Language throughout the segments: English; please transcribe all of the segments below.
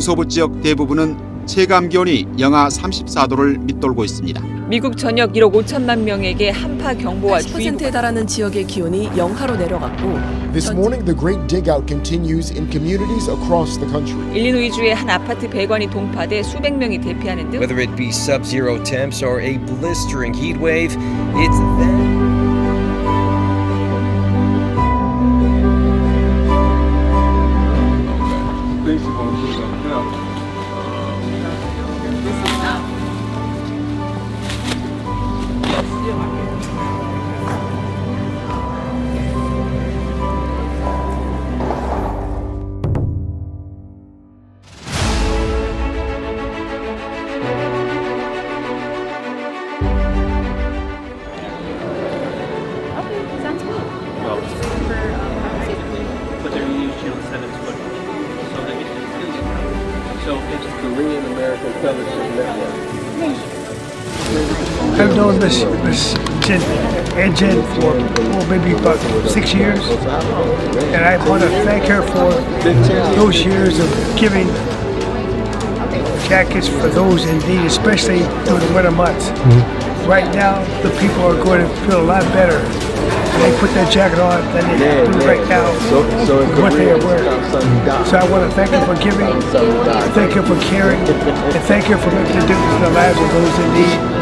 중서부 지역 대부분은 체감기온이 영하 34도를 밑돌고 있습니다. 미국 전역 1억 5천만 명에게 한파 경보와 80%에 달하는 지역의 기온이 영하로 내려갔고 This morning, the great dig-out continues in communities across the country. 일리노이주의 한 아파트 배관이 동파돼 수백 명이 대피하는 등 Whether it be sub-zero temps or a blistering heat wave, it's them. I've known Miss Jen for maybe about 6 years, and I want to thank her for those years of giving jackets for those in need, especially during the winter months. Right now, the people are going to feel a lot better when they put that jacket on than they do right now with what they are wearing. So I want to thank her for giving, thank her for caring, and thank her for making a difference in the lives of those in need.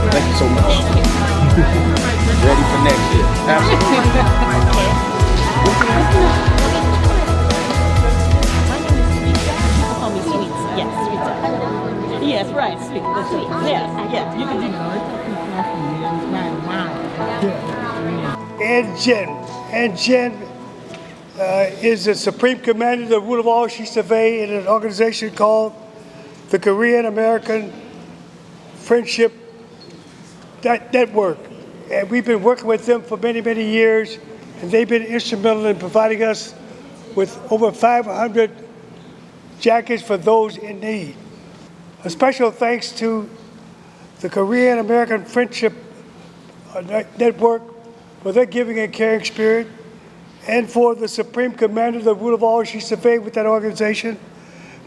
Thank you so much. Ready for next year. Absolutely. Yes, right, sweet, the sweet. Yes, yes, you can do And Jen is the Supreme Commander of the Rule of All She Survey in an organization called the Korean American Friendship Network. And we've been working with them for many, many years, and they've been instrumental in providing us with over 500 jackets for those in need. A special thanks to the Korean American Friendship Network for their giving and caring spirit, and for the Supreme Commander of the Rule of All She Surveyed with that organization,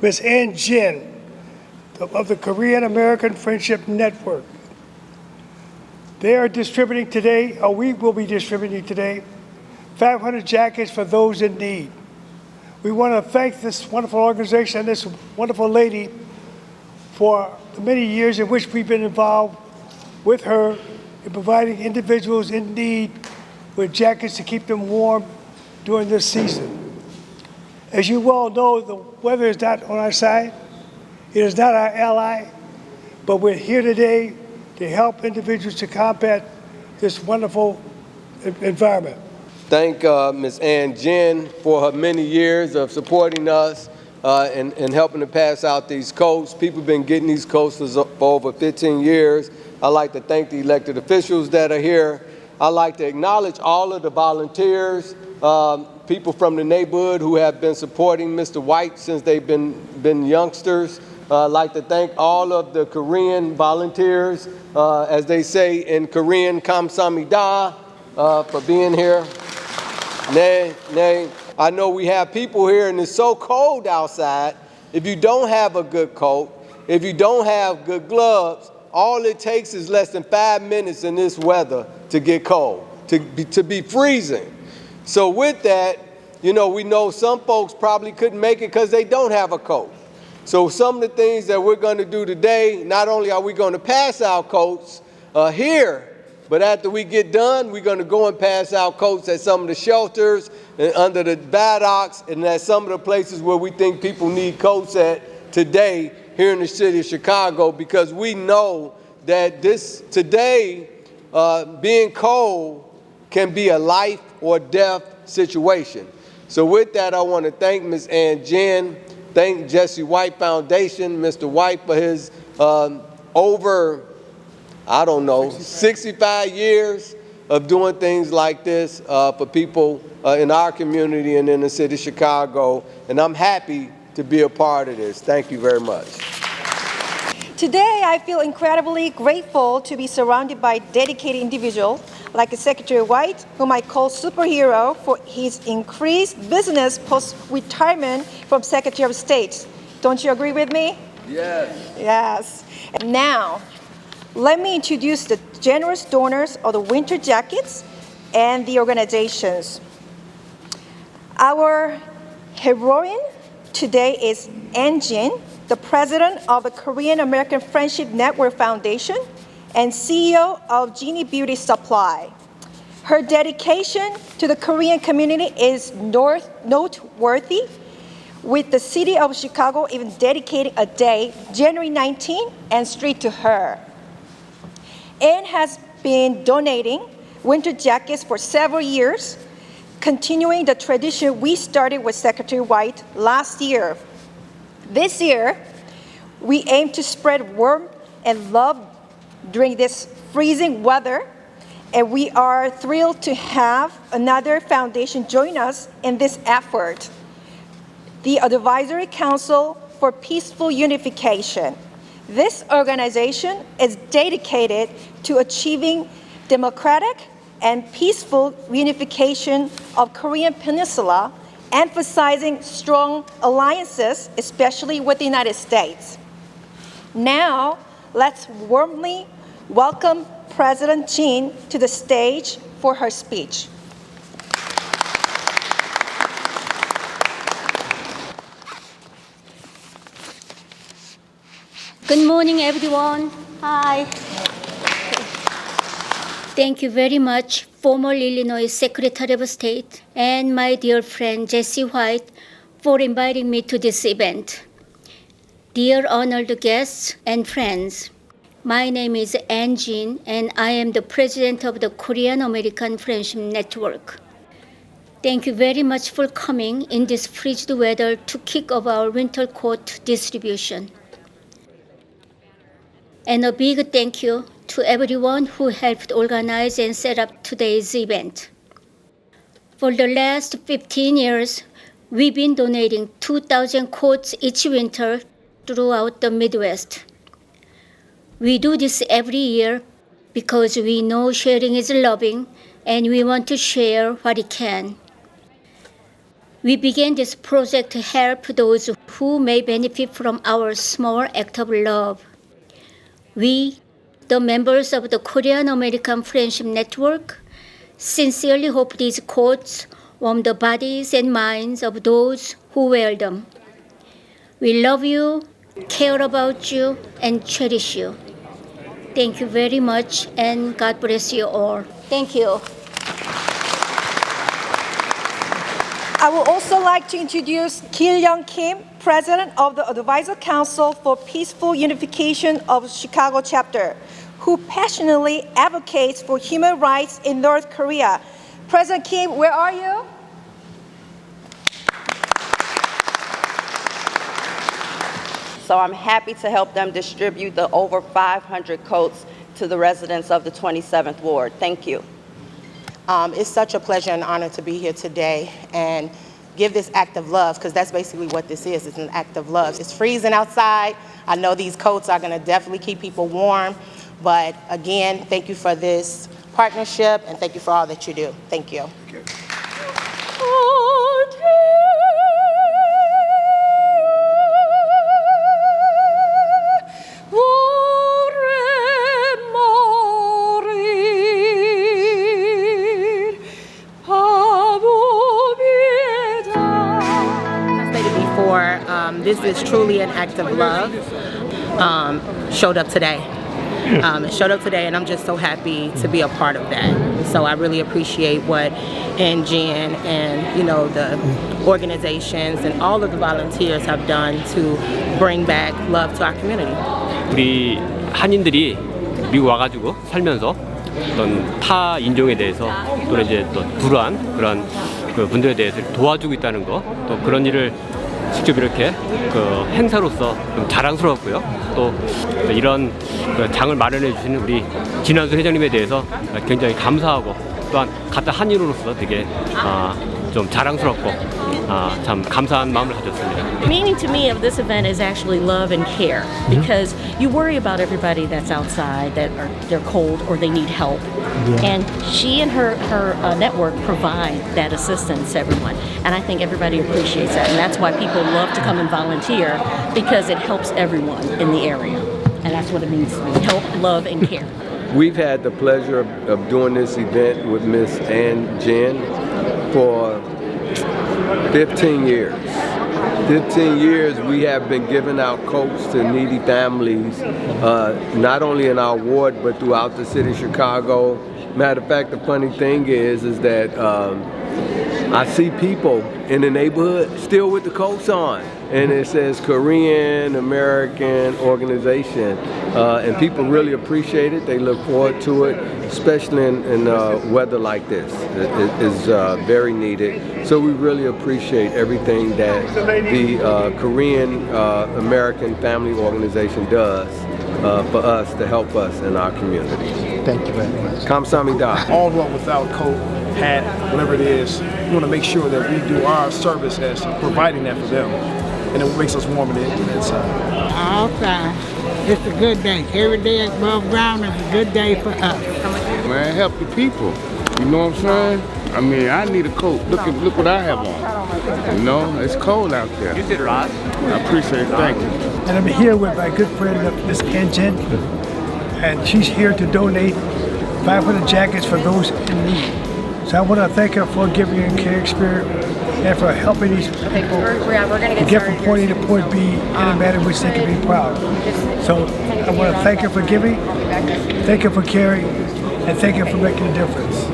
Ms. Ann Jin of the Korean American Friendship Network. They are distributing today, or we will be distributing today, 500 jackets for those in need. We want to thank this wonderful organization and this wonderful lady for the many years in which we've been involved with her in providing individuals in need with jackets to keep them warm during this season. As you well know, the weather is not on our side. It is not our ally, but we're here today to help individuals to combat this wonderful environment. Thank Ms. Ann Jen for her many years of supporting us and helping to pass out these coats. People have been getting these coats for over 15 years. I'd like to thank the elected officials that are here. I'd like to acknowledge all of the volunteers, people from the neighborhood who have been supporting Mr. White since they've been youngsters. I'd like to thank all of the Korean volunteers, as they say in Korean, kamsamnida, for being here. I know we have people here and it's so cold outside. If you don't have a good coat, if you don't have good gloves, all it takes is less than 5 minutes in this weather to get cold, to be freezing. So with that, you know, we know some folks probably couldn't make it because they don't have a coat. So some of the things that we're going to do today, not only are we going to pass out coats here, But after we get done, we're going to go and pass out coats at some of the shelters and under the buttocks and at some of the places where we think people need coats at today here in the city of Chicago, because we know that today, being cold can be a life or death situation. So with that, I want to thank Ms. Ann Jen, thank Jesse White Foundation, Mr. White for his over 65 years of doing things like this for people in our community and in the city of Chicago. And I'm happy to be a part of this. Thank you very much. Today, I feel incredibly grateful to be surrounded by dedicated individuals like Secretary White, whom I call superhero for his increased business post-retirement from Secretary of State. Don't you agree with me? Yes. Yes. And now, let me introduce the generous donors of the winter jackets and the organizations. Our heroine today is Ann Jin, the president of the Korean American Friendship Network Foundation and CEO of Genie Beauty Supply. Her dedication to the Korean community is noteworthy, with the city of Chicago even dedicating a day, January 19, and street to her. Ann has been donating winter jackets for several years, continuing the tradition we started with Secretary White last year. This year, we aim to spread warmth and love during this freezing weather, and we are thrilled to have another foundation join us in this effort, the Advisory Council for Peaceful Unification. This organization is dedicated to achieving democratic and peaceful unification of Korean Peninsula, emphasizing strong alliances, especially with the United States. Now, let's warmly welcome President Jin to the stage for her speech. Good morning, everyone. Hi. Thank you very much, former Illinois Secretary of State and my dear friend Jesse White, for inviting me to this event. Dear honored guests and friends, my name is Ann Jin, and I am the president of the Korean American Friendship Network. Thank you very much for coming in this frigid weather to kick off our winter coat distribution. And a big thank you to everyone who helped organize and set up today's event. For the last 15 years, we've been donating 2,000 coats each winter throughout the Midwest. We do this every year because we know sharing is loving and we want to share what we can. We began this project to help those who may benefit from our small act of love. We, the members of the Korean American Friendship Network, sincerely hope these coats warm the bodies and minds of those who wear them. We love you, care about you, and cherish you. Thank you very much, and God bless you all. Thank you. I would also like to introduce Kil-young Kim, President of the Advisory Council for Peaceful Unification of Chicago Chapter, who passionately advocates for human rights in North Korea. President Kim, where are you? So I'm happy to help them distribute the over 500 coats to the residents of the 27th Ward. Thank you. It's such a pleasure and honor to be here today and give this act of love, because that's basically what this is. It's an act of love. It's freezing outside. I know these coats are going to definitely keep people warm. But again, thank you for this partnership, and thank you for all that you do. Thank you. This is truly an act of love, showed up today. and showed up today, and I'm just so happy to be a part of that. So I really appreciate what Ann Jen and the organizations and all of the volunteers have done to bring back love to our community. 우리 한인들이 미국 와가지고 살면서 어떤 타 인종에 대해서 또는 이제 또 불우한 그런 그 분들에 대해서 도와주고 있다는 거, 또 그런 일을 직접 이렇게 그 행사로서 좀 자랑스럽고요. 또 이런 그 장을 마련해 주시는 우리 진한수 회장님에 대해서 굉장히 감사하고, 또한 같은 한인으로서 되게 좀 자랑스럽고 참 감사한 마음을 가졌습니다. Meaning to me of this event is actually love and care, because you worry about everybody that's outside that they're cold or they need help, and she and her network provide that assistance to everyone, and I think everybody appreciates that, and that's why people love to come and volunteer, because it helps everyone in the area, and that's what it means to me: help, love, and care. We've had the pleasure of doing this event with Miss Ann Jen for 15 years. 15 years we have been giving out coats to needy families, not only in our ward but throughout the city of Chicago. Matter of fact, the funny thing is that I see people in the neighborhood still with the coats on, and it says Korean American Organization, and people really appreciate it. They look forward to it, especially in weather like this. It is very needed. So we really appreciate everything that the Korean American Family Organization does for us to help us in our community. Thank you very much. 감사합니다. All who are without coat, hat, whatever it is, we want to make sure that we do our service as providing that for them, and it makes us warm in the inside. Outside, it's a good day. Every day above ground is a good day for us. Man, help the people. You know what I'm saying? I mean, I need a coat. Look what I have on. You know, it's cold out there. You did right. I appreciate it. Thank you. And I'm here with my good friend, Miss Ann Jen, and she's here to donate 500 jackets for those in need. So I want to thank her for giving her care spirit and for helping these people to get from point A to point B in a manner which they can be proud. So I want to thank her for giving, thank her for caring, and thank her for making a difference.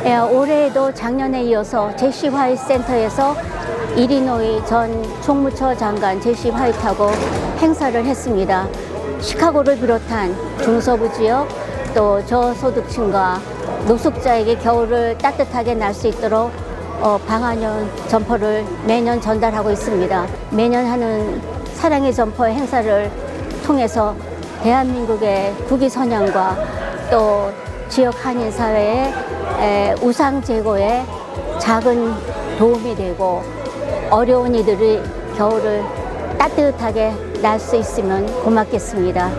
올해에도 작년에 이어서 제시 화이트 센터에서 이리노이 전 총무처 장관 제시 화이트하고 행사를 했습니다. 시카고를 비롯한 중서부 지역, 또 저소득층과 노숙자에게 겨울을 따뜻하게 날 수 있도록 방한용 점퍼를 매년 전달하고 있습니다. 매년 하는 사랑의 점퍼 행사를 통해서 대한민국의 국위 선양과 또 지역 한인 사회의 우상 제고에 작은 도움이 되고, 어려운 이들이 겨울을 따뜻하게 날 수 있으면 고맙겠습니다.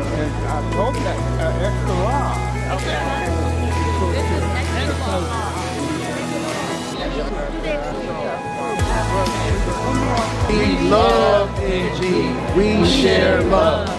We love NG. We share love.